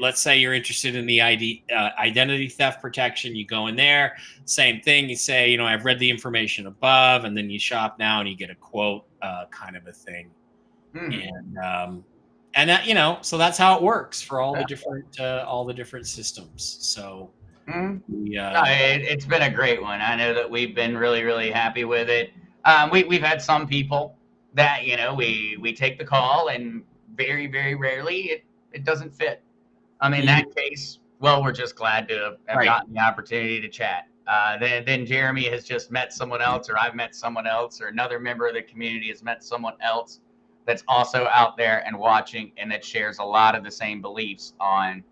let's say you're interested in the identity theft protection, you go in there, same thing. You say, I've read the information above, and then you shop now and you get a quote, kind of a thing. And that, so that's how it works for all the different systems. So
it's been a great one. I know that we've been really, really happy with it. We've had some people that we take the call, and very, very rarely it doesn't fit. In that case, well, we're just glad to have gotten the opportunity to chat. Then Jeremy has just met someone else, or I've met someone else, or another member of the community has met someone else that's also out there and watching, and that shares a lot of the same beliefs on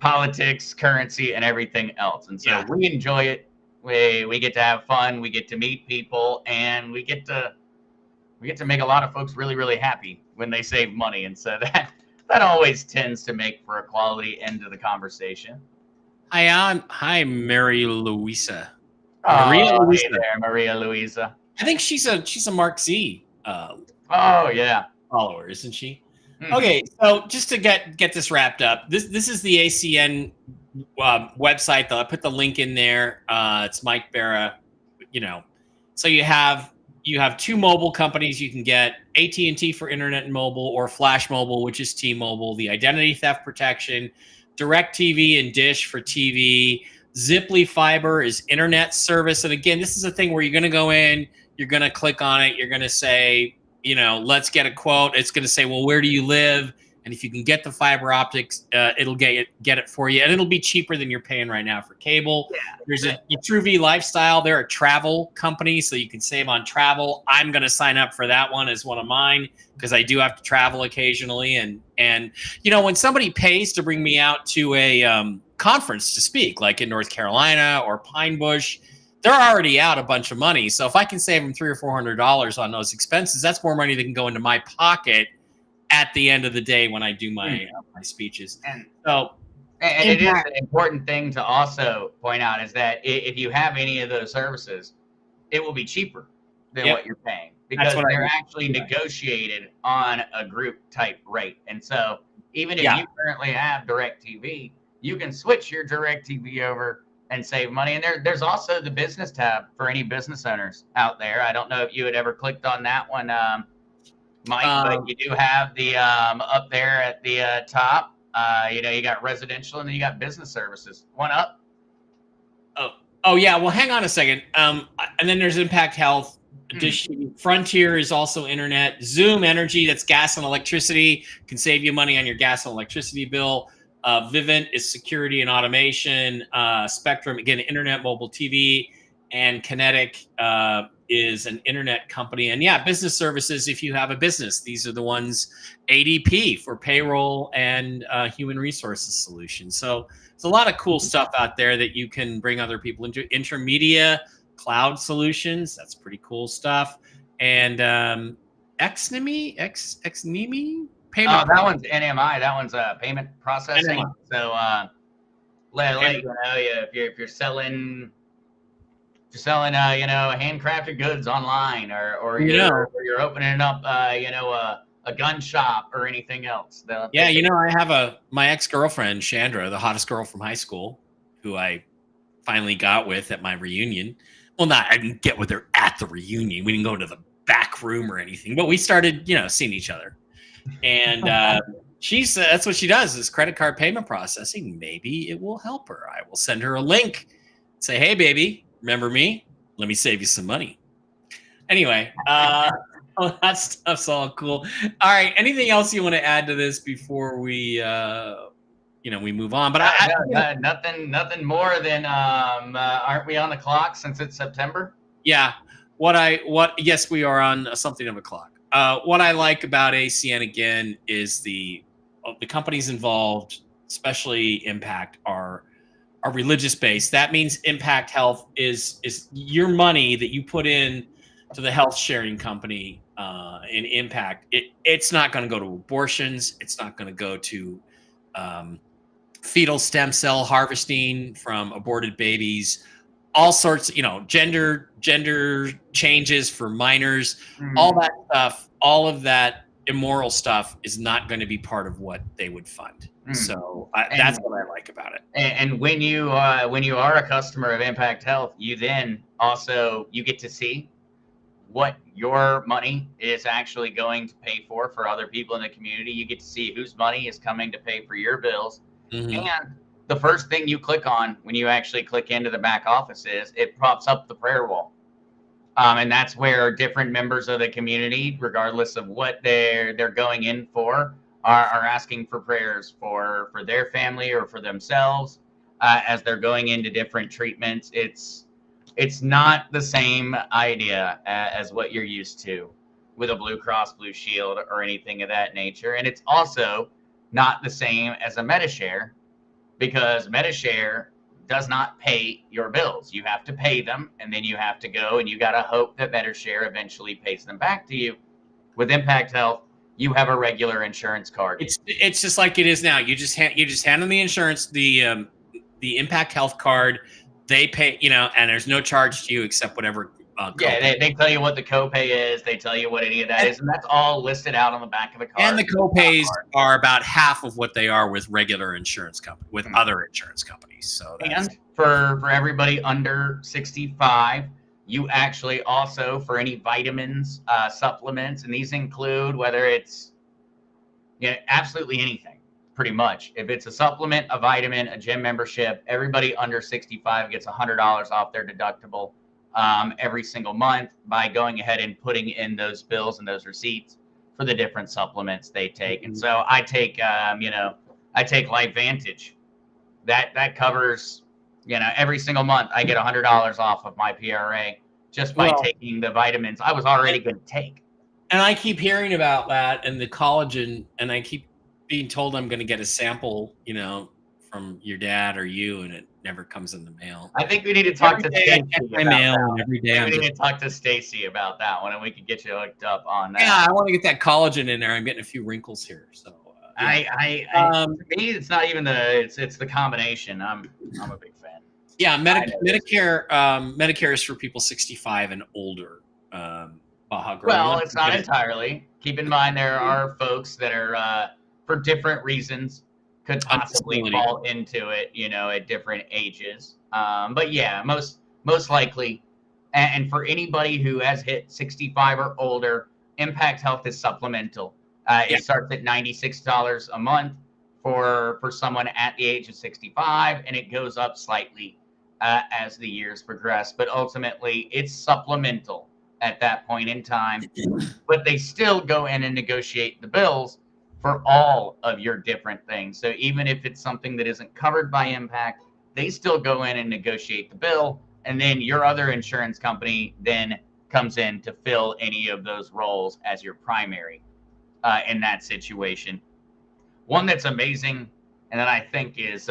politics, currency, and everything else. And so we enjoy it. We get to have fun. We get to meet people, and we get to make a lot of folks really, really happy when they save money. And so that always tends to make for a quality end to the conversation.
Hi, Mary Louisa.
Maria Louisa. Hey there, Maria Louisa.
I think she's a Mark Z follower, isn't she? Okay, so just to get this wrapped up, this is the ACN website. I put the link in there. It's Mike Barra. So you have two mobile companies. You can get AT&T for internet and mobile, or Flash Mobile, which is T-Mobile. The identity theft protection, DirecTV and Dish for TV. Ziply Fiber is internet service. And again, this is a thing where you're going to go in, you're going to click on it, you're going to say, let's get a quote. It's going to say, well, where do you live? And if you can get the fiber optics, it'll get it for you. And it'll be cheaper than you're paying right now for cable. Yeah. There's a TrueV Lifestyle. They're a travel company, so you can save on travel. I'm going to sign up for that one as one of mine, because I do have to travel occasionally. And when somebody pays to bring me out to a conference to speak, like in North Carolina or Pine Bush, they're already out a bunch of money. So if I can save them $300 or $400 on those expenses, that's more money that can go into my pocket at the end of the day when I do my speeches.
And it is an important thing to also point out is that if you have any of those services, it will be cheaper than what you're paying, because they're actually negotiated on a group type rate. And so even if you currently have DirecTV, you can switch your DirecTV over and save money. And there's also the business tab for any business owners out there. I don't know if you had ever clicked on that one, Mike, but you do have the up there at the top. You got residential, and then you got business services. One up.
Oh yeah. Well, hang on a second. And then there's Impact Health. Dish Frontier is also internet. Zoom Energy, that's gas and electricity, can save you money on your gas and electricity bill. Vivint is security and automation. Spectrum, again, internet, mobile TV, and Kinetic is an internet company. And yeah, business services. If you have a business, these are the ones. ADP for payroll and human resources solutions. So there's a lot of cool stuff out there that you can bring other people into. Intermedia cloud solutions. That's pretty cool stuff. And Xnimi payment.
That one's NMI. That one's payment processing.
NMI.
So let you know, if you're selling handcrafted goods online, or you're opening up a gun shop or anything else.
Yeah, I have my ex-girlfriend Chandra, the hottest girl from high school, who I finally got with at my reunion. Well, I didn't get with her at the reunion. We didn't go to the back room or anything, but we started, seeing each other. And that's what she does, is credit card payment processing. Maybe it will help her. I will send her a link. Say, hey, baby, remember me? Let me save you some money. Anyway, that stuff's all cool. All right. Anything else you want to add to this before we, we move on? But
nothing more than, aren't we on the clock since it's September?
Yeah. Yes, we are on something of a clock. What I like about ACN again is the companies involved, especially Impact, are religious based. That means Impact Health is your money that you put in to the health sharing company in Impact. It's not going to go to abortions. It's not going to go to fetal stem cell harvesting from aborted babies. All sorts, gender changes for minors, all that stuff, all of that immoral stuff is not going to be part of what they would fund. So that's what I like about it.
And when you are a customer of Impact Health, you then also you get to see what your money is actually going to pay for other people in the community. You get to see whose money is coming to pay for your bills. And the first thing you click on when you actually click into the back office is it pops up the prayer wall. And that's where different members of the community, regardless of what they're going in for, are asking for prayers for their family or for themselves as they're going into different treatments. It's not the same idea as what you're used to with a Blue Cross Blue Shield or anything of that nature. And it's also not the same as a MediShare, because MediShare does not pay your bills. You have to pay them, and then you have to go and you got to hope that MediShare eventually pays them back to you. With Impact Health, you have a regular insurance card.
It's just like it is now. You just hand them the insurance, the Impact Health card. They pay, and there's no charge to you except whatever.
They tell you what the copay is. They tell you what any of that is, and that's all listed out on the back of the card.
And the copays are about half of what they are with regular insurance company, with other insurance companies. So
and for everybody under 65, you actually also, for any vitamins, supplements, and these include whether it's absolutely anything, pretty much. If it's a supplement, a vitamin, a gym membership, everybody under 65 gets $100 off their deductible every single month by going ahead and putting in those bills and those receipts for the different supplements they take. And so I take, I take Life Vantage. That covers, every single month I get $100 off of my PRA just by taking the vitamins I was already going to take.
And I keep hearing about that and the collagen, and I keep being told I'm going to get a sample, from your dad or you, and it never comes in the mail.
I think we need to talk to Stacy about
every day.
We need to talk to Stacy about that one, and we could get you hooked up on that.
Yeah, I want to get that collagen in there. I'm getting a few wrinkles here, so.
To me, it's not even it's the combination. I'm a big fan.
Yeah, Medicare is for people 65 and older.
Well, it's not entirely. Keep in mind there are folks that are for different reasons could possibly fall into it, at different ages. But yeah, most likely, and for anybody who has hit 65 or older, Impact Health is supplemental. It starts at $96 a month for someone at the age of 65, and it goes up slightly as the years progress. But ultimately, it's supplemental at that point in time. But they still go in and negotiate the bills for all of your different things. So even if it's something that isn't covered by Impact, they still go in and negotiate the bill, and then your other insurance company then comes in to fill any of those roles as your primary in that situation. One that's amazing, and that I think is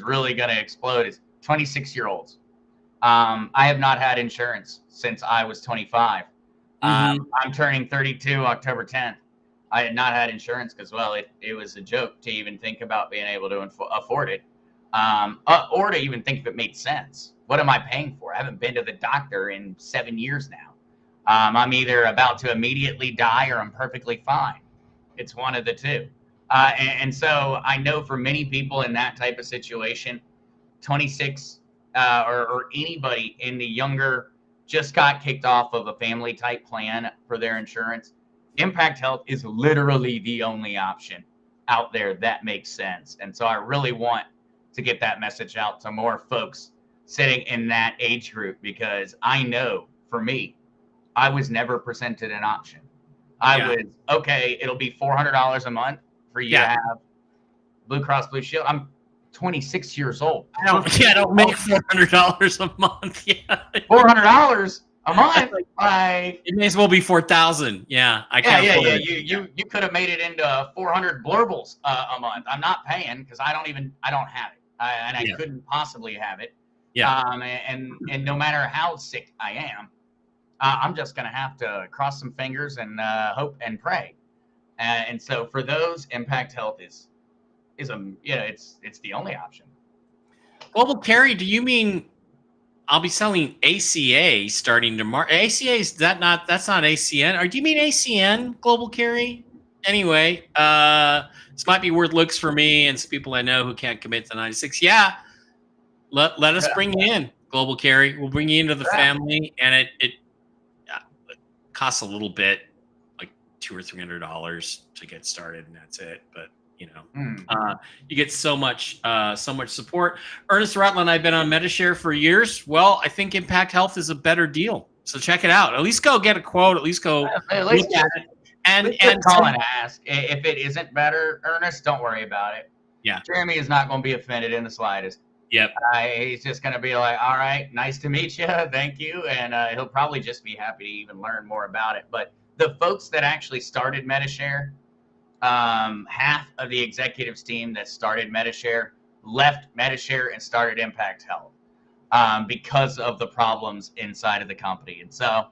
really going to explode is 26-year-olds. I have not had insurance since I was 25. I'm turning 32 October 10th. I had not had insurance because, well, it was a joke to even think about being able to afford it, or to even think if it made sense. What am I paying for? I haven't been to the doctor in 7 years now. I'm either about to immediately die or I'm perfectly fine. It's one of the two. And so I know for many people in that type of situation, 26 or anybody in the younger, just got kicked off of a family type plan for their insurance, Impact Health is literally the only option out there that makes sense. And so I really want to get that message out to more folks sitting in that age group, because I know for me, I was never presented an option. I was, okay, it'll be $400 a month for you to have Blue Cross Blue Shield. I'm 26 years old.
I don't make $400 a month. Yeah,
$400 a month.
It may as well be 4,000. Yeah, I can't.
Yeah. You could have made it into 400 blurbles a month. I'm not paying because I don't have it, and I couldn't possibly have it. Yeah. And no matter how sick I am, I'm just gonna have to cross some fingers and hope and pray. And so for those, Impact Health is it's the only option.
Global carry? Do you mean I'll be selling ACA starting tomorrow? ACA that's not ACN? Or do you mean ACN global carry? Anyway, this might be worth looks for me and some people I know who can't commit to 96. Yeah, let us bring you in global carry. We'll bring you into the family, and it costs a little bit, like $200 or $300 to get started, and that's it. But you get so much support. Ernest Rutland, I've been on Metashare for years. Well, I think Impact Health is a better deal. So check it out. At least go get a quote. At least go look at it. And
call and ask. If it isn't better, Ernest, don't worry about it.
Yeah.
Jeremy is not going to be offended in the slightest.
Yep.
He's just going to be like, all right, nice to meet you. Thank you. And he'll probably just be happy to even learn more about it. But the folks that actually started Metashare, half of the executives team that started Metashare left Metashare and started Impact Health because of the problems inside of the company. And so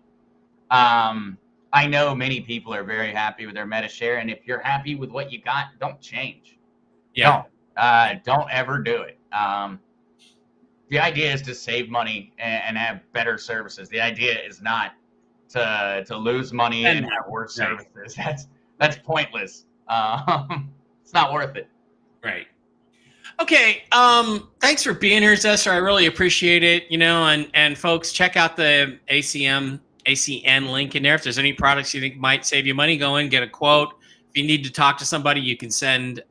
I know many people are very happy with their Metashare. And if you're happy with what you got, don't change.
Yeah.
Don't ever do it. The idea is to save money and have better services. The idea is not to lose money and have worse services. That's pointless. It's not worth it.
Right. Okay. Thanks for being here, Zester. I really appreciate it. And folks, check out the ACN link in there. If there's any products you think might save you money, go in, get a quote. If you need to talk to somebody, you can send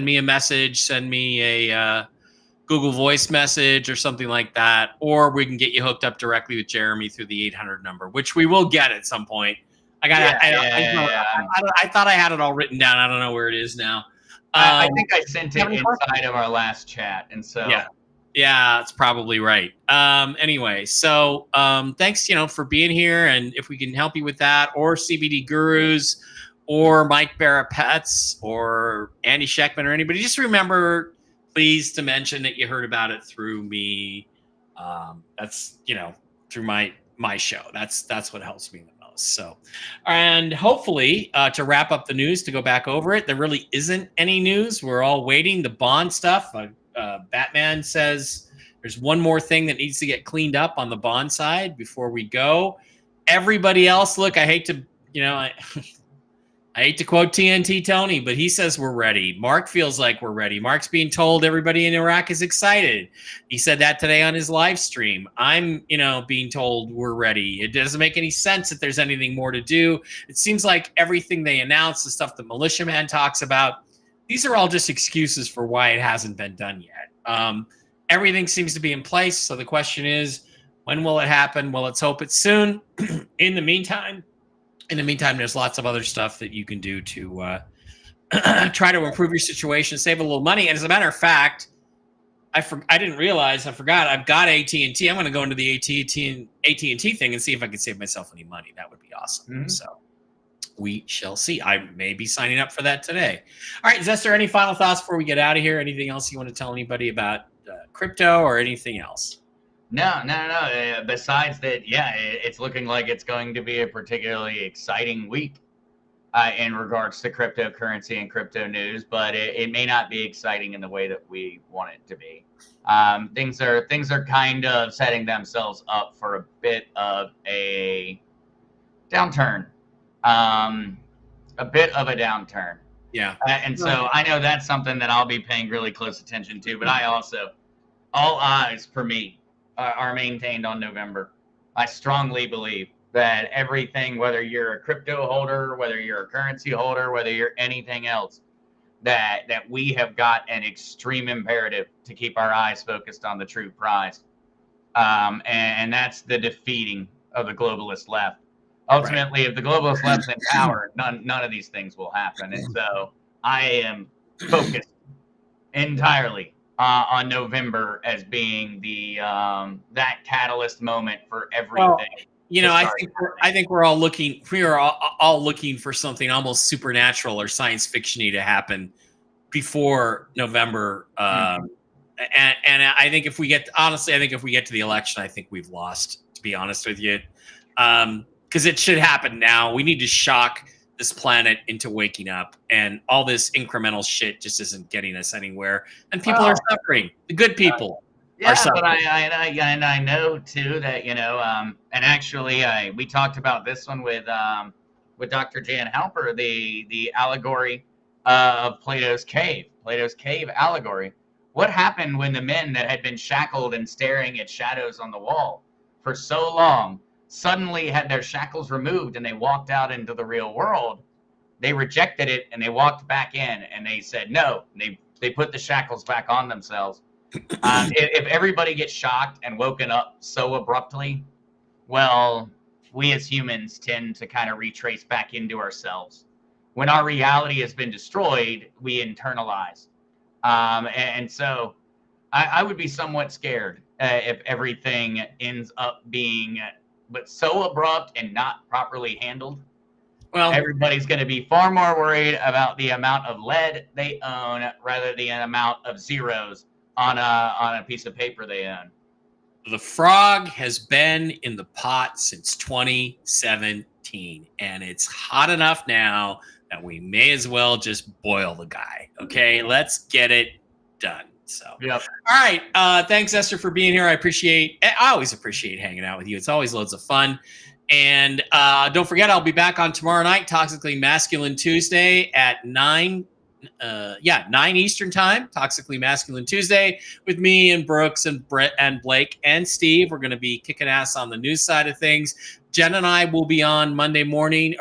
me a message, send me a Google Voice message or something like that, or we can get you hooked up directly with Jeremy through the 800 number, which we will get at some point. I thought I had it all written down. I don't know where it is now.
I think I sent it inside of our last chat, and so
yeah, that's probably right. Anyway, so thanks, for being here, and if we can help you with that, or CBD Gurus, or Mike Barra Pets, or Andy Scheckman, or anybody, just remember, please, to mention that you heard about it through me. That's through my show. That's what helps me the most. So, and hopefully to wrap up the news, to go back over it, there really isn't any news. We're all waiting. The bond stuff. Batman says there's one more thing that needs to get cleaned up on the bond side before we go. Everybody else, look, I hate to I hate to quote TNT Tony, but he says we're ready. Mark feels like we're ready. Mark's being told everybody in Iraq is excited. He said that today on his live stream. I'm, being told we're ready. It doesn't make any sense that there's anything more to do. It seems like everything they announce, the stuff that Militiaman talks about, these are all just excuses for why it hasn't been done yet. Everything seems to be in place. So the question is, when will it happen? Well, let's hope it's soon. In the meantime, there's lots of other stuff that you can do to try to improve your situation, save a little money. And as a matter of fact, I didn't realize, I forgot, I've got AT&T. I'm going to go into the AT&T thing and see if I can save myself any money. That would be awesome.
Mhm.
So we shall see. I may be signing up for that today. All right, Zester, any final thoughts before we get out of here? Anything else you want to tell anybody about crypto or anything else?
No. Besides that, yeah, it's looking like it's going to be a particularly exciting week in regards to cryptocurrency and crypto news, but it may not be exciting in the way that we want it to be. Things are kind of setting themselves up for a bit of a downturn. A bit of a downturn.
Yeah.
And so I know that's something that I'll be paying really close attention to, but I also, all eyes for me are maintained on November. I strongly believe that everything, whether you're a crypto holder, whether you're a currency holder, whether you're anything else, that we have got an extreme imperative to keep our eyes focused on the true prize. And that's the defeating of the globalist left. Ultimately, if the globalist left's in power, none of these things will happen. And so I am focused entirely on November as being the that catalyst moment for everything.
Well, you know, I think we're all looking. We are all looking for something almost supernatural or science fictiony to happen before November. And I think if we get, honestly, I think if we get to the election, I think we've lost. To be honest with you, because it should happen now. We need to shock this planet into waking up, and all this incremental shit just isn't getting us anywhere. And people are suffering. The good people.
Yeah, but I know too that and actually we talked about this one with Dr. Jan Halper, the allegory of Plato's cave allegory. What happened when the men that had been shackled and staring at shadows on the wall for so long suddenly had their shackles removed and they walked out into the real world? They rejected it and they walked back in and they said no. They put the shackles back on themselves. If everybody gets shocked and woken up so abruptly, well, we as humans tend to kind of retrace back into ourselves. When our reality has been destroyed, we internalize. And so I would be somewhat scared if everything ends up being but so abrupt and not properly handled. Well, everybody's going to be far more worried about the amount of lead they own rather than the amount of zeros on a piece of paper they own.
The frog has been in the pot since 2017, and it's hot enough now that we may as well just boil the guy. Okay, let's get it done. So,
yep.
All right. Thanks, Zester, for being here. I always appreciate hanging out with you. It's always loads of fun. And don't forget, I'll be back on tomorrow night, Toxically Masculine Tuesday at 9 Eastern time, Toxically Masculine Tuesday, with me and Brooks and Brett and Blake and Steve. We're going to be kicking ass on the news side of things. Jen and I will be on Wednesday morning,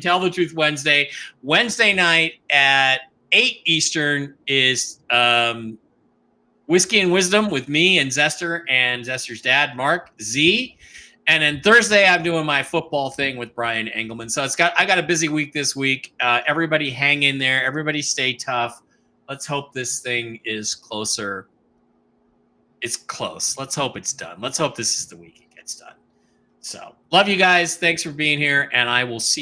Tell the Truth Wednesday. Wednesday night at 8 Eastern is Whiskey and Wisdom with me and Zester and Zester's dad, Mark Z. And then Thursday, I'm doing my football thing with Brian Engelman. So I got a busy week this week. Everybody hang in there. Everybody stay tough. Let's hope this thing is closer. It's close. Let's hope it's done. Let's hope this is the week it gets done. So love you guys. Thanks for being here. And I will see